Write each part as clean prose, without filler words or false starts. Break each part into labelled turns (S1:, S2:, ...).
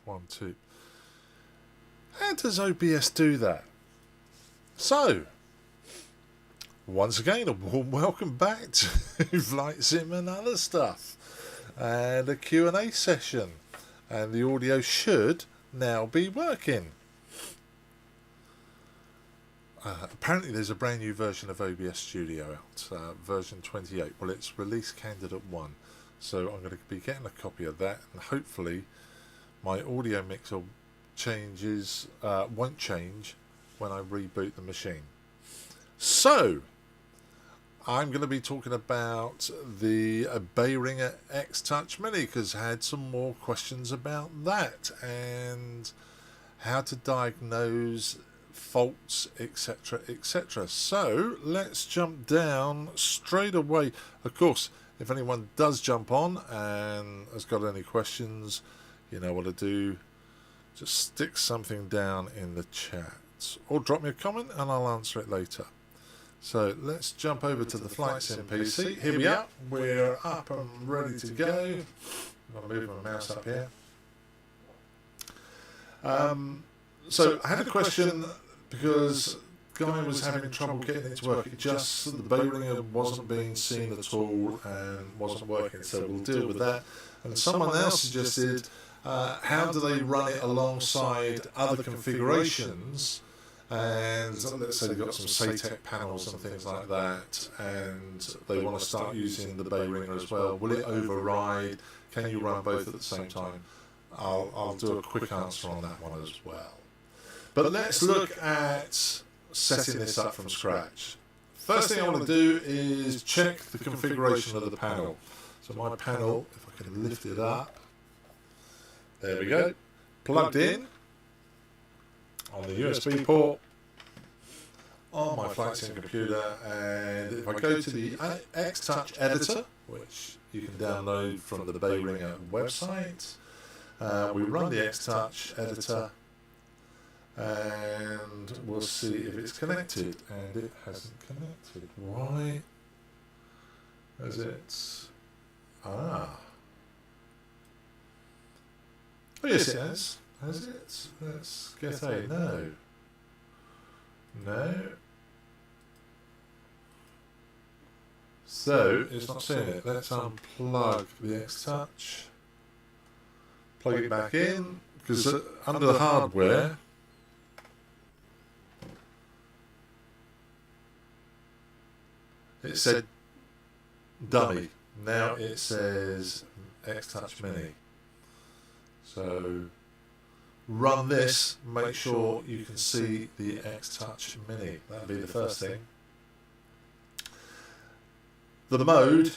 S1: 1, 2. How does OBS do that? So, once again, a warm welcome back to Flight Sim and other stuff, and a Q&A session, and the audio should now be working. Apparently there's a brand new version of OBS Studio out, version 28. Well, it's release candidate 1, so I'm going to be getting a copy of that, and hopefully my audio mixer won't change when I reboot the machine. So, I'm going to be talking about the Behringer X-Touch Mini, because I had some more questions about that and how to diagnose faults, etc, etc. So let's jump down straight away. Of course, if anyone does jump on and has got any questions, you know what to do. Just stick something down in the chat or drop me a comment and I'll answer it later. So let's jump over to the Flight Sim PC. Here we are. We're up and ready to go. I'll move my mouse up here. So I had a question because Guy was having trouble getting it to work. It just, the Behringer wasn't being seen at all and wasn't working, so we'll deal with that. And someone else suggested, how do they run it alongside other configurations? And let's say they've got some SATEC panels and things like that, and they want to start using the Behringer as well. Will it override? Can you run both at the same time? I'll do a quick answer on that one as well. But let's look at setting this up from scratch. First thing I want to do is check the configuration of the panel. So my panel, if I can lift it up, there we go, plugged in on the USB port on my Flight Sim computer, and if I go to the X-Touch editor, which you can download from the Behringer website, we run the X-Touch editor and we'll see if it's connected, and it hasn't connected. Why has it? Oh yes, it has. Has it? Let's get a no. No. So it's not seeing it. Let's unplug the X-Touch. Plug it back in, because under the hardware, it said dummy. Now it says X-Touch Mini. So run this, make sure you can see the X-Touch Mini. That'll be the first thing. The mode,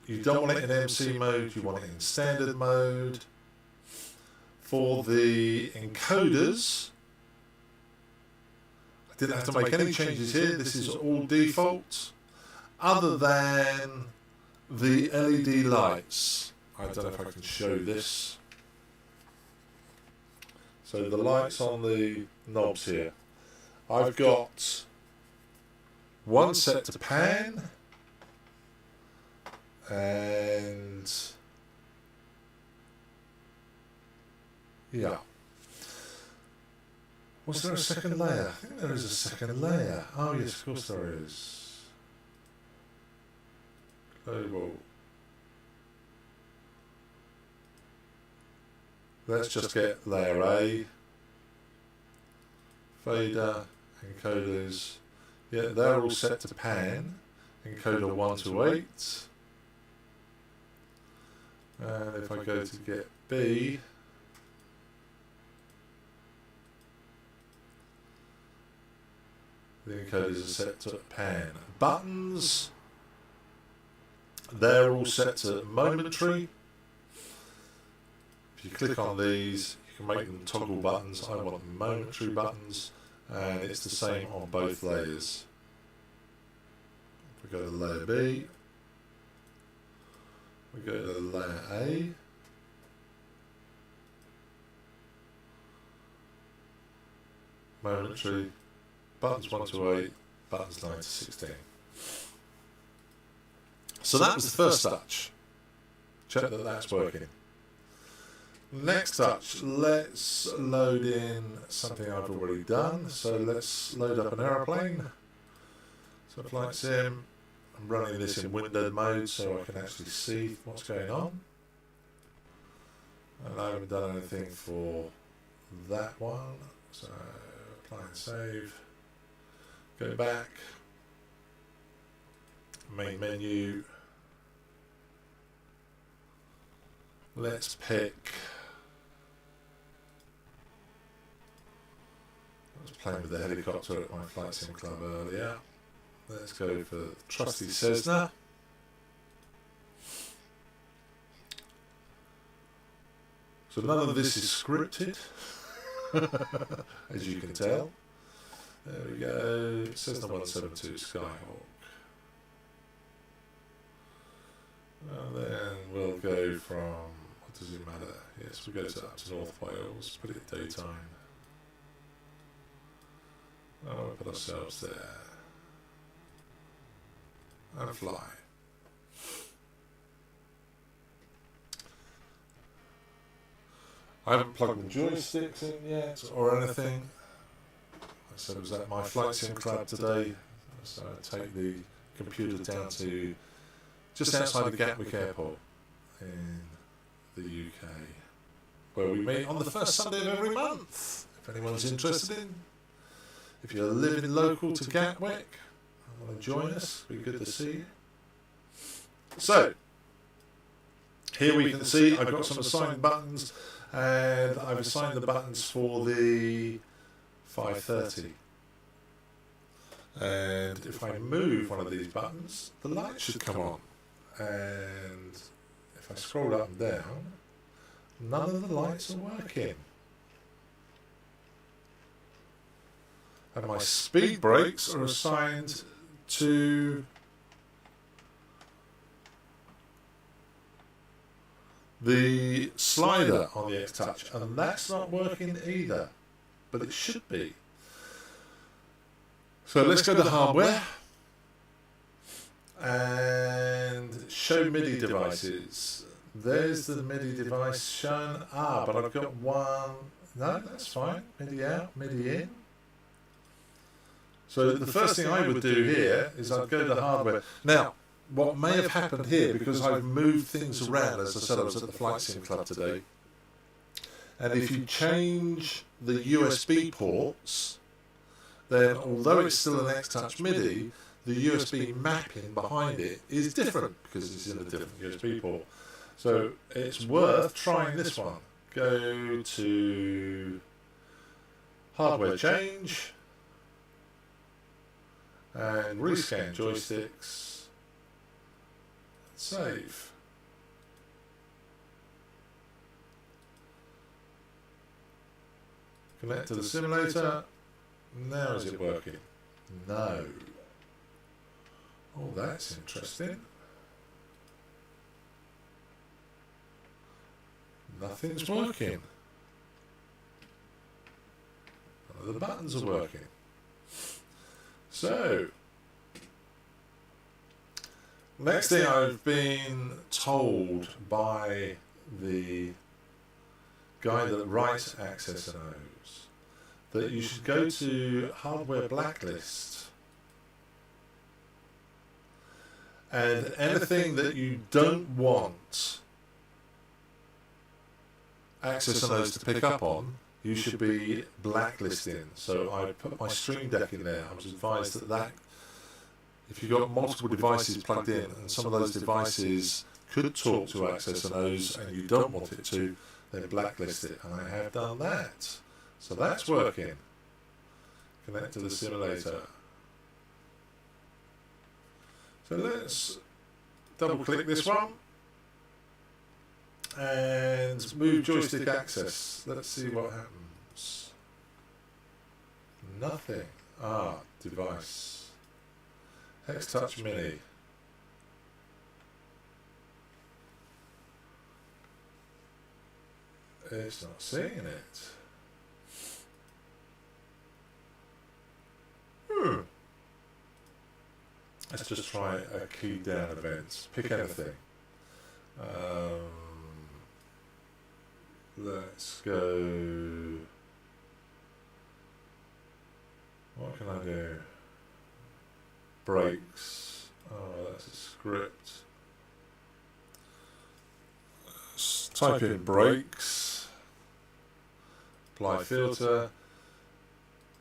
S1: you don't want it in MC mode, you want it in standard mode. For the encoders, I didn't have to make any changes here. This is all default, other than the LED lights. I don't know if I can show this. So the lights on the knobs here, I've got one set to pan, and yeah. Was there a second layer? I think there is a second layer. Oh yes, of course there is. Global. Let's just get layer A. Fader, encoders. Yeah, they're all set to pan. Encoder 1 to 8. And if I go to get B, the encoders are set to pan. Buttons, they're all set to momentary. If you click on these, you can make them toggle buttons. I want momentary buttons, and it's the same on both layers. If we go to layer B, we go to layer A, momentary, buttons 1 to 8, buttons 9 to 16. So that was the first touch. Check that that's working. Next touch, let's load in something I've already done. So let's load up an aeroplane. So Flight Sim, I'm running this in windowed mode so I can actually see what's going on. And I haven't done anything for that one. So apply and save. Go back. Main menu. Let's pick. I was playing with the helicopter at my Flight Sim club earlier. Let's go for trusty Cessna. So none of this is scripted, as you can tell. There we go, Cessna 172 Skyhawk. And then we'll go from, what does it matter? Yes, we'll go up to North Wales, put it daytime. Oh, we'll put ourselves there. And fly. I haven't plugged the joysticks in yet or anything. I said I was at my Flight Sim club today, so I take the computer down to just outside of Gatwick Airport in the UK, where we meet on the first Sunday of every month. If anyone's interested in, if you're living local to Gatwick, want to join us, it'd be good to see you. So, here we can see I've got some assigned buttons, and I've assigned the buttons for the 530. And if I move one of these buttons, the light should come on. And if I scroll up and down, none of the lights are working. And my speed brakes are assigned to the slider on the X-Touch, and that's not working either, but it should be. So let's go to hardware and show MIDI devices. There's the MIDI device shown. But I've got one. No, that's fine. MIDI out, MIDI in. So the first thing I would do here is I'd go to hardware. Now, what may have happened here, because I've moved things around, as I said, I was at the Flight Sim Club today, and if you change the USB ports, then although it's still an X-Touch MIDI, the USB mapping behind it is different because it's in a different USB port. So it's worth trying this one. Go to hardware change and rescan joysticks. Save. Connect to the simulator. Now is it working? No. Oh, that's interesting. Nothing's working. None of the buttons are working. So, next thing I've been told by the guy that writes Access and O's that you should go to Hardware Blacklist, and anything that you don't want Access and O's to pick up on, you should be blacklisting. So I put my Stream Deck in there. I was advised that if you've got multiple devices plugged in and some of those devices could talk to Access and O's and you don't want it to, then blacklist it. And I have done that. So that's working. Connect to the simulator. So let's double click this one and move joystick access. Let's see what happens. Nothing. Device. X-Touch Mini. It's not seeing it. Let's just try a key down event. Pick anything. let's go. What can I do? Brakes. Oh, that's a script. Let's type in brakes. Apply filter.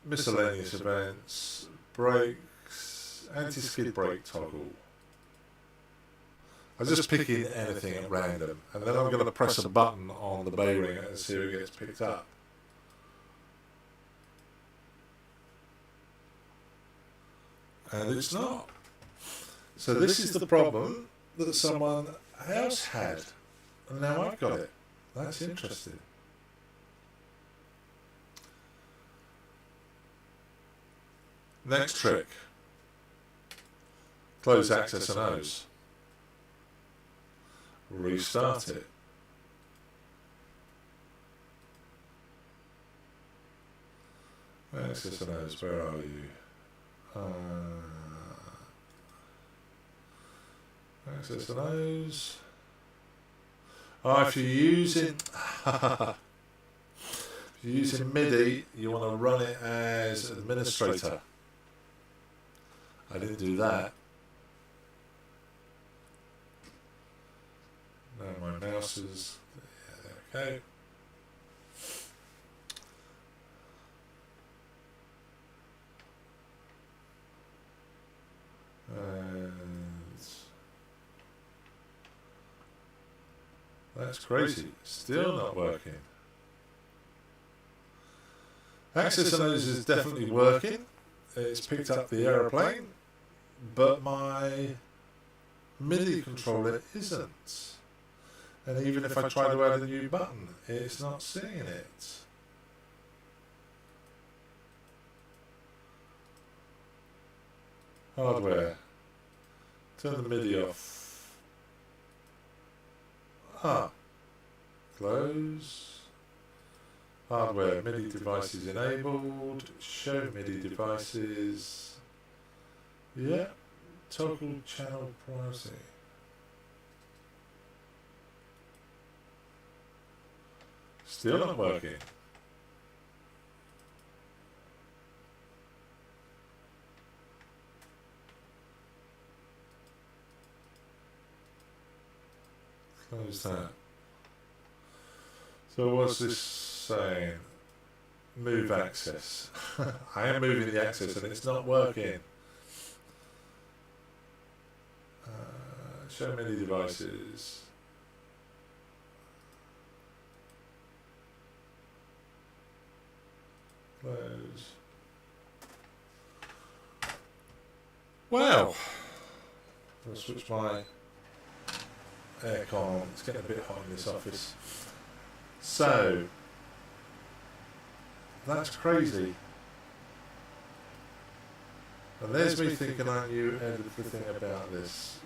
S1: Miscellaneous events. Brakes. Anti-skid brake toggle. I'm just picking anything at random, and then I'm going to press a button on the bay ring and see if it gets picked up. And it's not. So this is the problem that someone else had, and now I've got it. That's interesting. Next trick. Close access and O's. Restart it. Access and O's, where are you? Access and O's. Oh, if you're using MIDI, you want to run it as administrator. I didn't do that. Now my mouse is there. Okay. And that's crazy. Still not working. Access and O's is definitely working. It's picked up the aeroplane, but my MIDI controller isn't. And even if I try to add a new button, it's not seeing it. Hardware. Turn the MIDI off. Close. Hardware. MIDI devices enabled. Show MIDI devices. Yeah. Toggle channel privacy. Still not working. Close that. So what's this saying? Move access. I am moving the access and it's not working. Show MIDI devices. Close. Well, I'll switch my aircon on. It's getting a bit hot in this office. So, that's crazy. And there's me thinking I knew everything about this.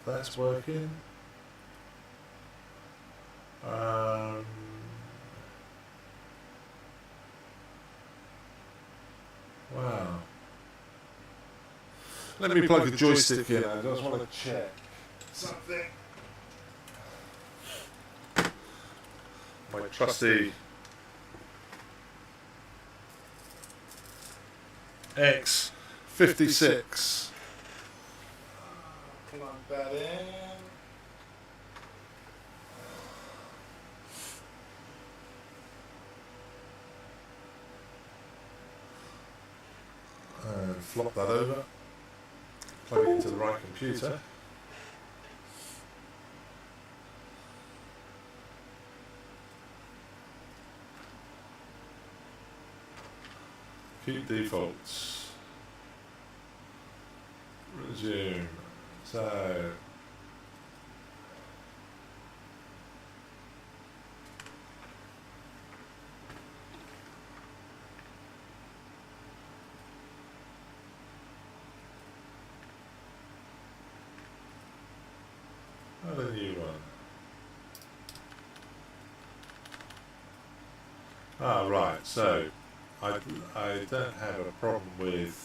S1: That's working. Wow. Let me plug a joystick in. I just want to check something. My trusty X56. Plug that in. And flop that over. Plug it into the right computer. Keep defaults. Resume. So. Add a new one. Ah, right. So. I don't have a problem with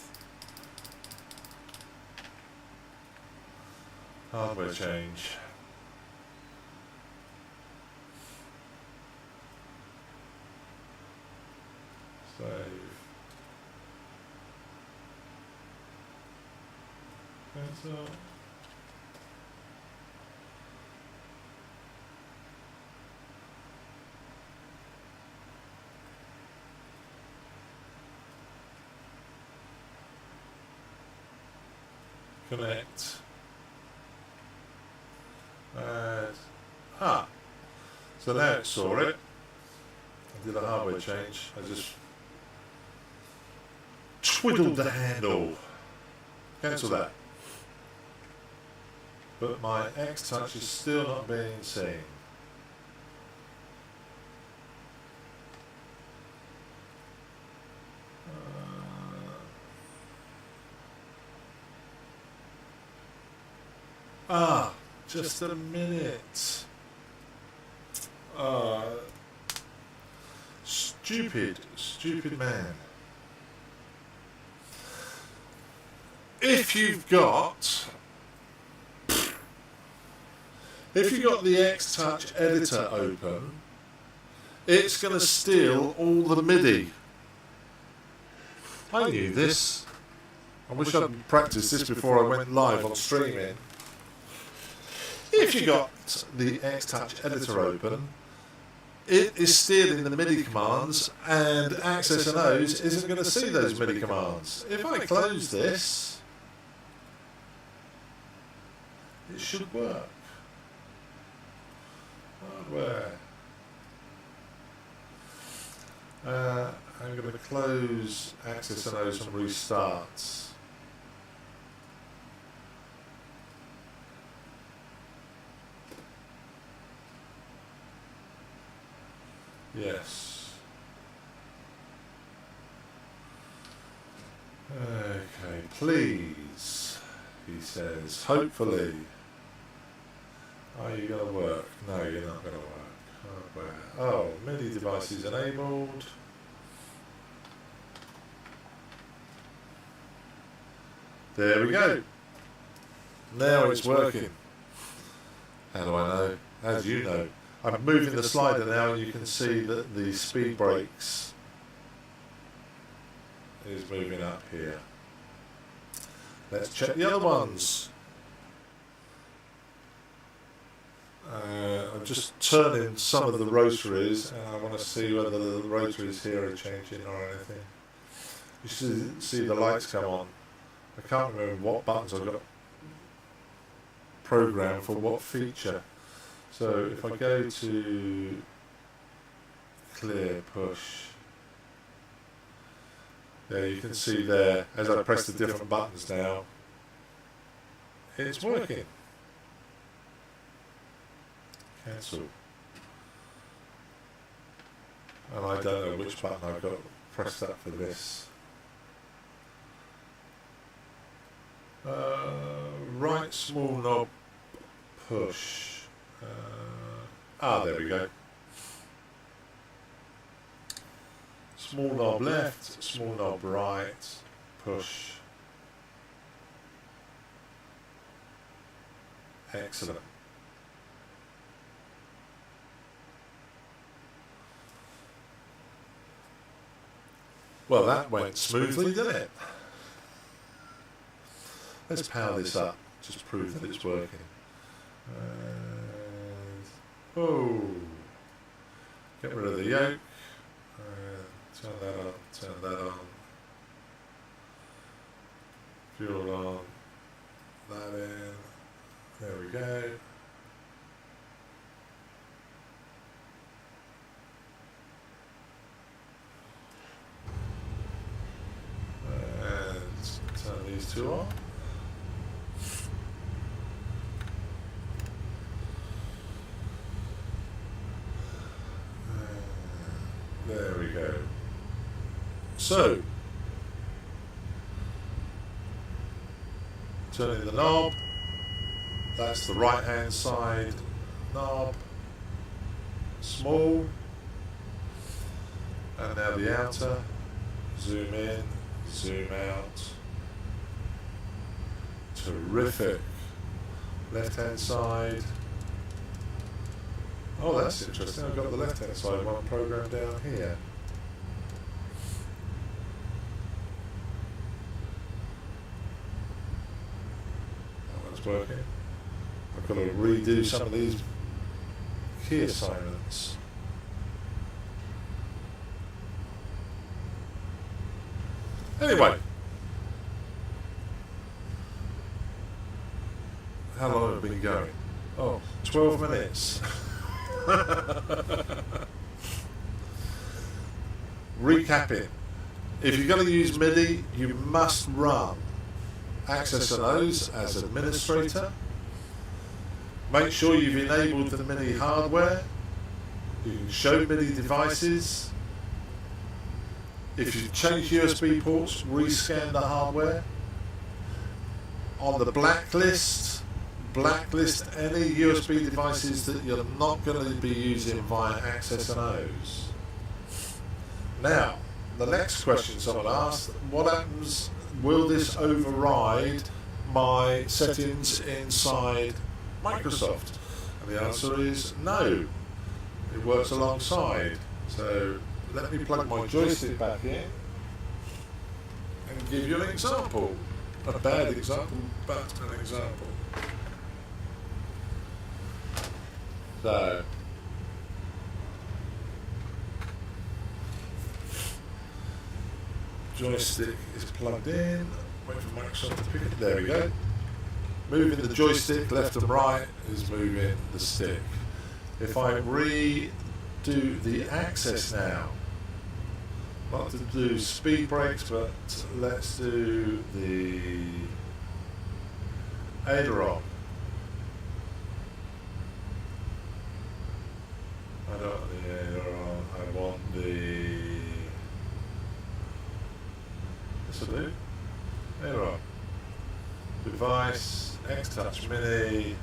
S1: hardware change. Connect. And so now it saw it. I did a hardware change. I just twiddled the handle. Cancel that. But my X touch is still not being seen. Just a minute. Stupid man. If you've got the X-Touch editor open, it's going to steal all the MIDI. I knew this. I wish I'd practiced this before I went live on streaming. If you got the X-Touch editor open, it is stealing the MIDI commands, and Access NOS isn't going to see those MIDI commands. If I close this, it should work. Hardware. I'm going to close Access NOS and restart. Yes. Okay, please, he says, hopefully. Are you going to work? No, you're not going to work. Oh, MIDI devices enabled. There we go. Now it's working. How do I know? How do you know? I'm moving the slider now and you can see that the speed brakes is moving up here. Let's check the other ones. I'm just turning some of the rotaries and I want to see whether the rotaries here are changing or anything. You should see the lights come on. I can't remember what buttons I've got programmed for what feature. So if I go to clear push, yeah, you can see there, as I press the different buttons now, it's working. Cancel. And I don't know which button I've got pressed up for this. Right small knob push. There we go. Small knob left, small knob right, push. Excellent. Well, that went smoothly, didn't it? Let's power this up, just prove that it's working. Oh, get rid of the yoke, turn that on, fuel on, that in, there we go. And turn these two on. There we go. So, turning the knob, that's the right hand side knob, small, and now the outer, zoom in, zoom out, terrific, left hand side. Oh, that's interesting. I've got the left-hand side one programmed down here. that's working. I've got to redo some of these key assignments. Anyway, how long have we been going? Oh, 12 minutes. Recapping. If you're going to use MIDI, you must run Access and O's as administrator. Make sure you've enabled the MIDI hardware. You can show MIDI devices. If you've changed USB ports, rescan the hardware. On the blacklist any USB devices that you're not going to be using via Access and O's. Now, the next question someone asked, what happens, will this override my settings inside Microsoft? And the answer is no. It works alongside. So let me plug my joystick back in and give you an example. A bad example, but an example. So joystick is plugged in. Wait for Microsoft to pick it. There we go. Moving the joystick left and right is moving the stick. If I redo the access now, not to do speed breaks, but let's do the aileron. I don't want the aileron, I want the, this will do, aileron. Device, X-Touch Mini,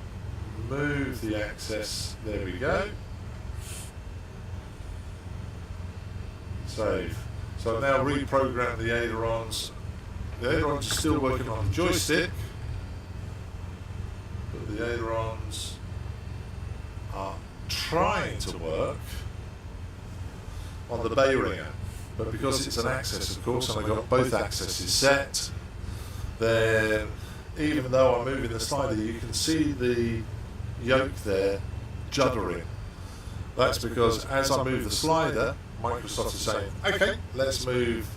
S1: move the access, there we go. Save. So I've now reprogrammed the ailerons. The ailerons are still working on the joystick, but the ailerons are trying to work on the Behringer. But because it's an access, of course, and I've got both accesses set, then even though I'm moving the slider, you can see the yoke there juddering. That's because as I move the slider, Microsoft is saying, okay, let's move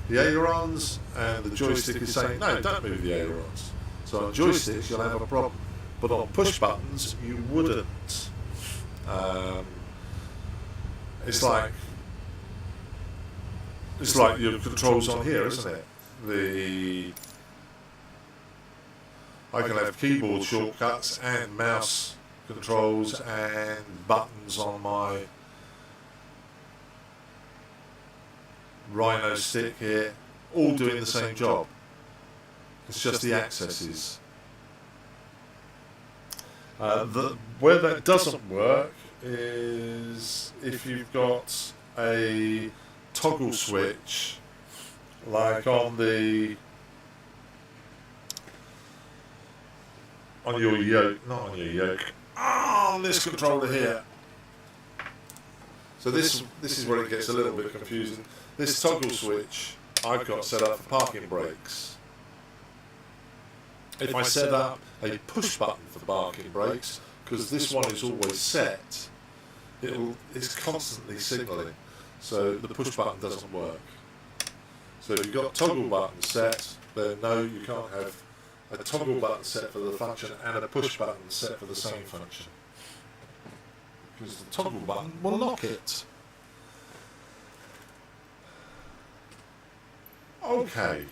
S1: the ailerons, and the joystick is saying, no, don't move the ailerons. So on joysticks, you'll have a problem. But on push buttons, you wouldn't. It's like your controls on here, isn't it? I can have keyboard shortcuts and mouse controls and buttons on my Rhino stick here, all doing the same job. It's just the accesses. Where that doesn't work is if you've got a toggle switch, like on your yoke, not on your yoke, on this controller here. So this is where it gets a little bit confusing. This toggle switch I've got set up for parking brakes. If I set up a push button for parking brakes, because this one is always set, it's constantly signalling. So the push button doesn't work. So if you've got toggle button set, then no, you can't have a toggle button set for the function and a push button set for the same function. Because the toggle button will lock it. Okay.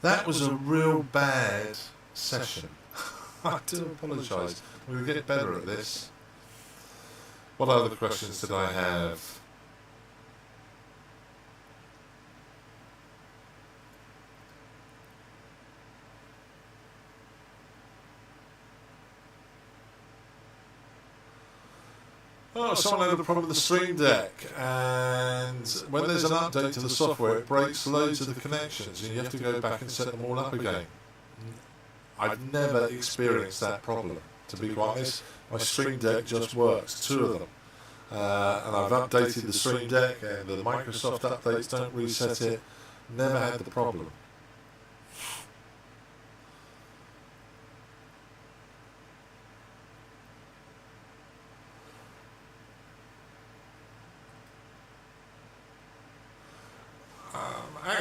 S1: That was a real bad session. I do apologise. We'll get better at this. What other questions did I have? Oh, someone had a problem with the Stream Deck, and when there's an update to the software, it breaks loads of the connections, and you have to go back and set them all up again. I've never experienced that problem, to be quite honest. My Stream Deck just works, 2 of them. And I've updated the Stream Deck, and the Microsoft updates don't reset it. Never had the problem.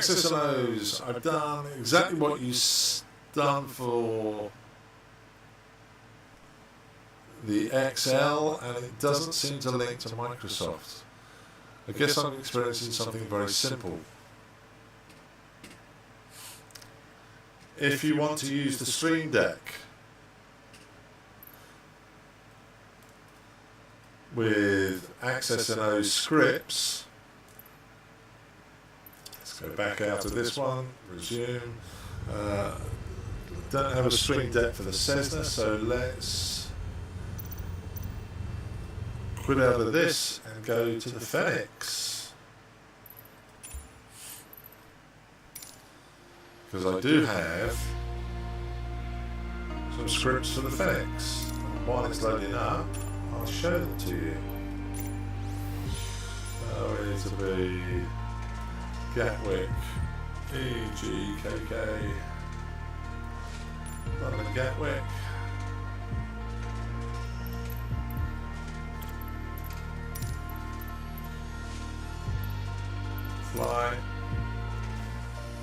S1: Access and O's. I've done exactly what you've done for the XL, and it doesn't seem to link to Microsoft. I guess I'm experiencing something very simple. If you want to use the Stream Deck with Access and O scripts, let's go back out of this one, resume. Don't have a Stream Deck for the Cessna, so let's quit out of this and go to the Fenix, because I do have some scripts for the Fenix. While it's loading up, I'll show them to you. We need to be Gatwick, EGKK, London Gatwick. Fly.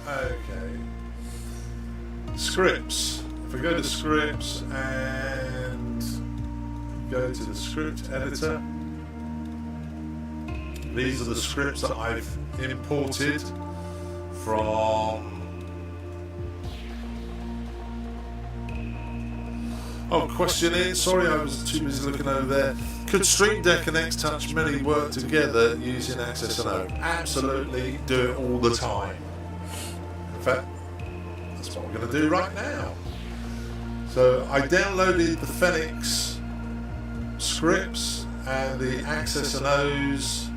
S1: Okay. Scripts. If we go to scripts and go to the script editor, these are the scripts that I've imported from. Oh, question in. Sorry, I was too busy looking over there. Could Stream Deck and X-Touch Mini work together using Access and O? Absolutely, do it all the time. In fact, that's what we're going to do right now. So I downloaded the Fenix scripts and the Access and O's,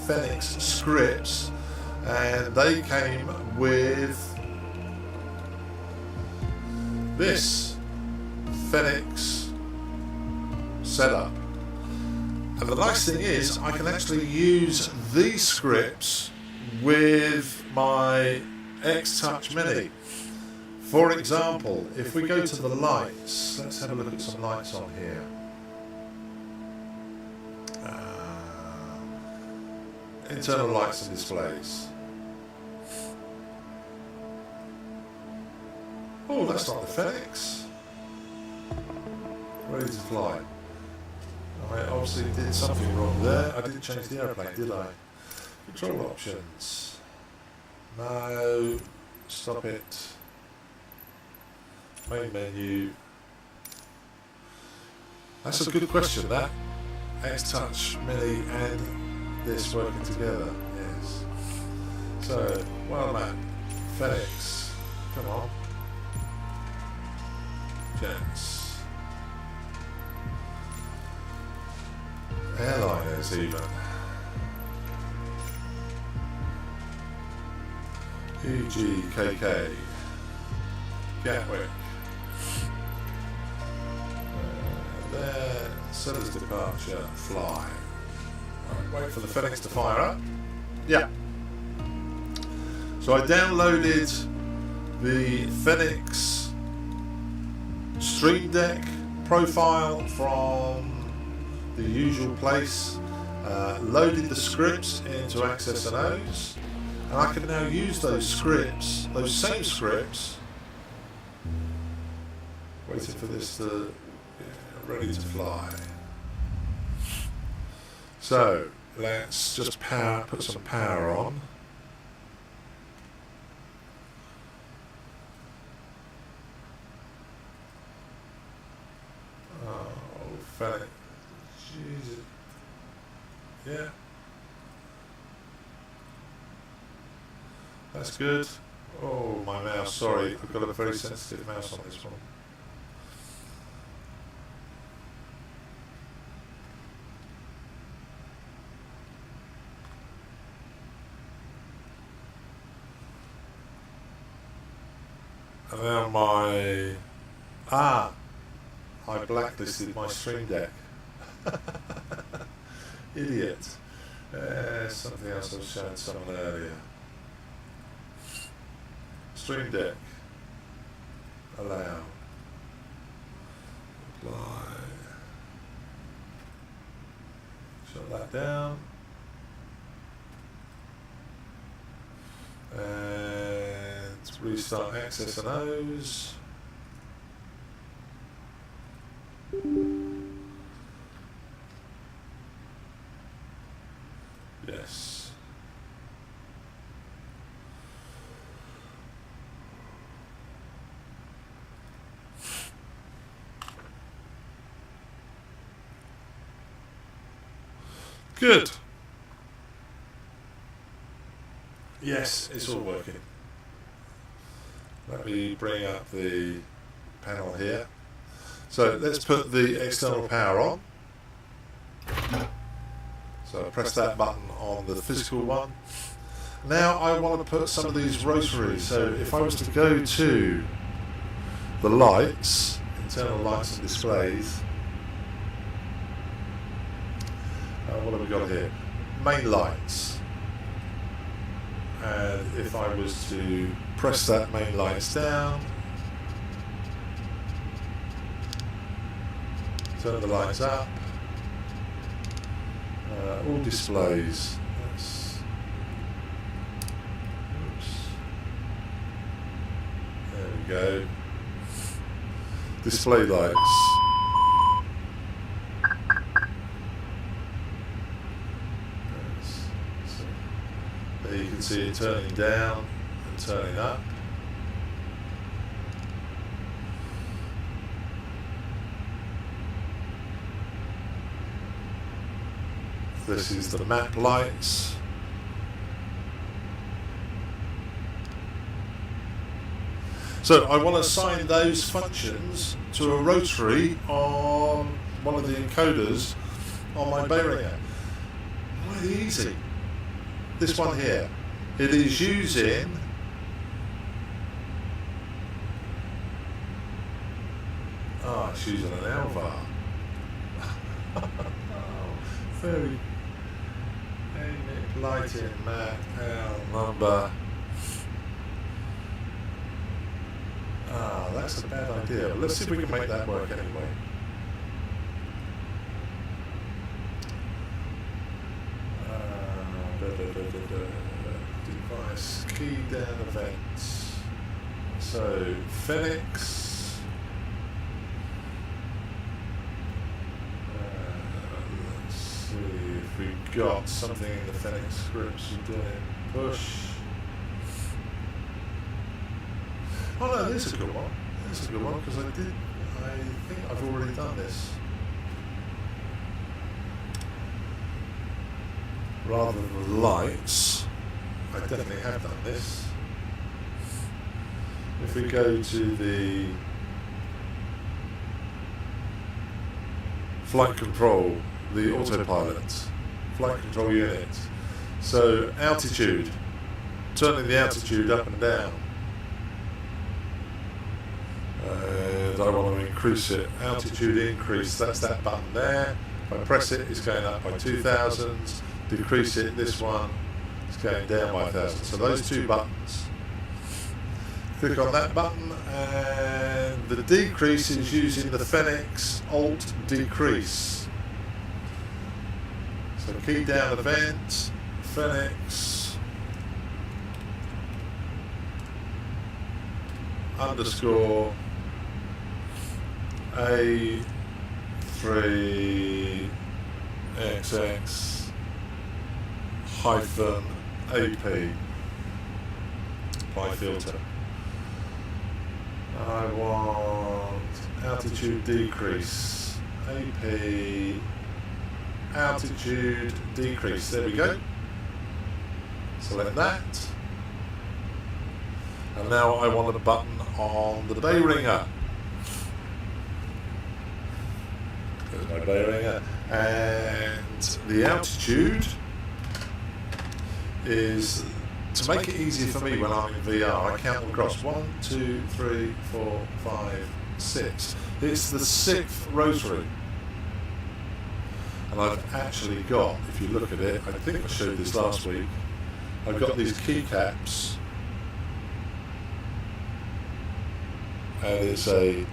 S1: Fenix scripts, and they came with this Fenix setup. And the nice thing is I can actually use these scripts with my X-Touch Mini. For example, if we go to the lights, let's have a look at some lights on here. Internal lights and displays. Oh, that's not the Fenix. Ready to fly. I obviously did something wrong there. I didn't change the airplane, did I? Control options. No. Stop it. Main menu. That's a good question, that. X-Touch Mini and this working together. Yes. So, well, man. Fenix. Come on. Jets. Airliners even. EGKK. Gatwick. There. Settlers departure. Fly. Right, wait for the Fenix to fire up. Yeah. So I downloaded the Fenix Stream Deck profile from the usual place, loaded the scripts into Access and O's, and I can now use those scripts, those same scripts, waiting for this to ready to fly. So let's just put some power on. Fenix. Jesus. Yeah. That's good. Oh, my mouse. Sorry, I've got a very sensitive mouse on this one. And now I blacklisted my Stream Deck. Idiot. Something else I was showing someone earlier. Stream Deck. Allow. Apply. Shut that down. restart access and O's. Yes. Good. Yes, it's all working. Let me bring up the panel here. So let's put the external power on. So press that button on the physical one. Now I want to put some of these rotaries. So if I was to go to the lights, internal lights and displays, what have we got here? Main lights. And if I was to press that main lights down, turn the lights up, all displays. Oops. There we go. Display lights. There you can see it turning down and turning up. This is the map lights. So I want to assign those functions to a rotary on one of the encoders on my Behringer. Really easy. This one here. It is using it's using an LVAR. Very lighting map L number. That's a bad idea. But let's see if we can make that work anyway. Device key down events. So Phoenix. Let's see if we've got something in the Phoenix scripts we're doing. Push. Oh no, this is a good one. This is a good one because I think I've already done this. Rather than lights, I definitely have done this. If we go to the flight control, the autopilot, flight control unit. So altitude, turning the altitude up and down. And I want to increase it. Altitude increase, that's that button there. If I press it, it's going up by 2,000. Decrease it, this one is going down by 1,000. So those two buttons. Click on that button, and the decrease is using the Phoenix Alt Decrease. So key down event, Phoenix underscore A3XX hyphen AP. Apply filter. I want altitude decrease. AP altitude decrease. There we go. Select that. And now I want a button on the Behringer. There's my Behringer. And the altitude is, to make it easier for me when I'm in VR, I count them across. 1, 2, 3, 4, 5, 6. It's the 6th rotary. And I've actually got, if you look at it, I think I showed this last week, I've got these keycaps. And it's a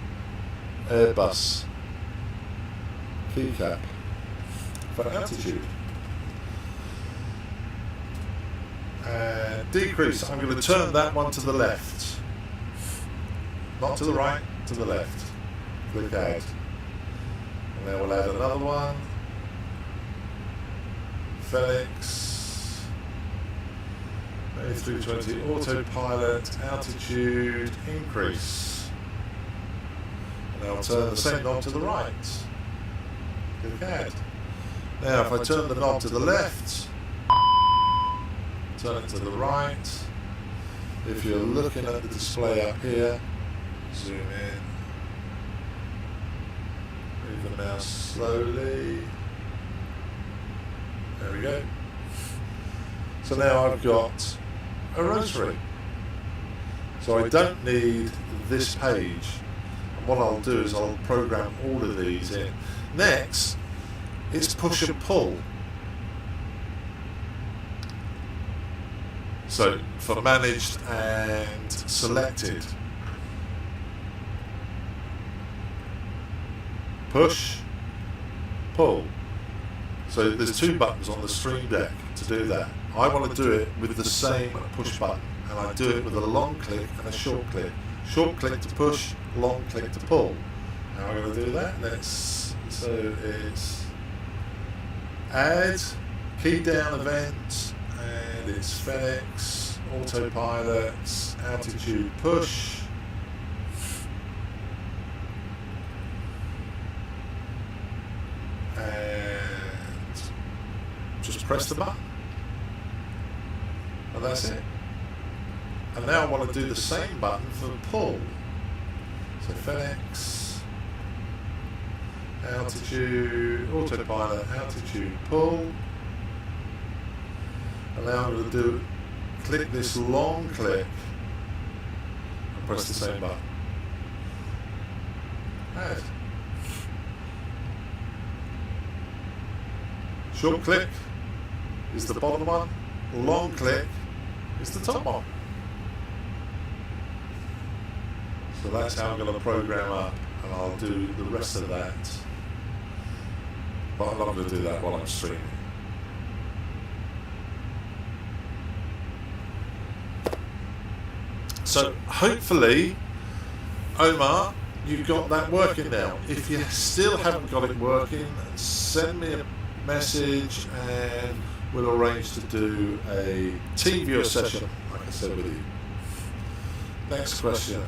S1: Airbus keycap for altitude. Decrease, I'm going to turn that one to the left. not to the right, to the left. Click add. And then we'll add another one. Phoenix. A320 autopilot, altitude increase. And I'll turn the same knob to the right. Click add. Now if I turn the knob to the left, turn it to the right. If you're looking at the display up here, zoom in. Move the mouse slowly. There we go. So now I've got a rotary. So I don't need this page. And what I'll do is I'll program all of these in. Next, it's push and pull. So for managed and selected. Push, pull. So there's two buttons on the Stream Deck to do that. I want to do it with the same push button, and I do it with a long click and a short click. Short click to push, long click to pull. How am I going to do that? So it's add, key down event, and it's Phoenix, autopilot, altitude push. And just press the button. And that's it. And now I want to do the same button for the pull. So Phoenix, altitude, autopilot, altitude pull. And now I'm going to click this long click and press the same button. Add. Short click is the bottom one, long click is the top one. So that's how I'm going to program up, and I'll do the rest of that. But I'm not going to do that while I'm streaming. So hopefully, Omar, you've got that working now. If you still haven't got it working, send me a message and we'll arrange to do a TeamViewer session, like I said with you. Next question.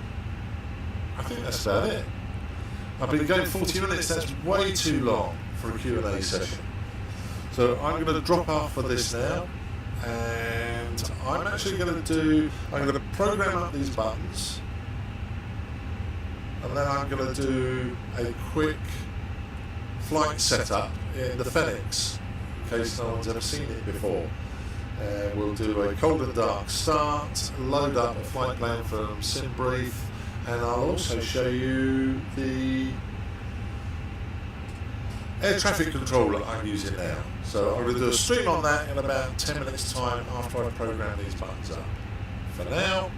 S1: I think that's about it. I've been going 40 minutes, that's way too long for a Q&A session. So I'm going to drop off for this now, and I'm going to program up these buttons, and then I'm going to do a quick flight setup in the Phoenix, in case no one's ever seen it before. We'll do a cold and dark start, load up a flight plan from SimBrief, and I'll also show you the air traffic controller I'm using now. So I'm going to do a stream on that in about 10 minutes time after I program these buttons up. For now,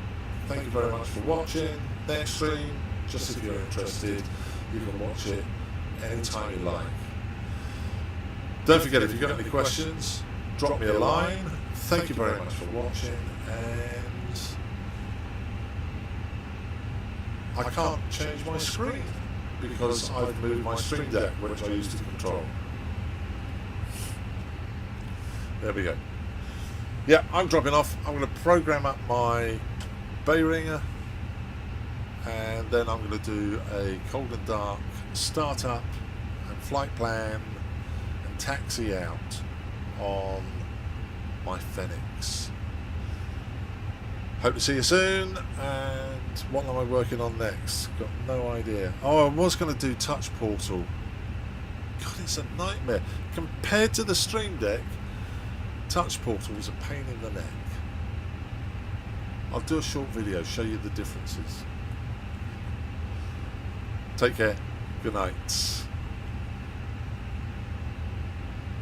S1: thank you very much for watching. Next stream, just if you're interested, you can watch it anytime you like. Don't forget, if you've got any questions, drop me a line. Thank you very much for watching, and I can't change my screen because I've moved my Stream Deck, which I use to control. There we go. Yeah, I'm dropping off. I'm going to program up my Behringer, and then I'm going to do a cold and dark startup and flight plan and taxi out on my Phoenix. Hope to see you soon. And what am I working on next? Got no idea. Oh, I was going to do Touch Portal. God, it's a nightmare. Compared to the Stream Deck, Touch Portal was a pain in the neck. I'll do a short video, show you the differences. Take care. Good night.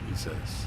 S1: He says.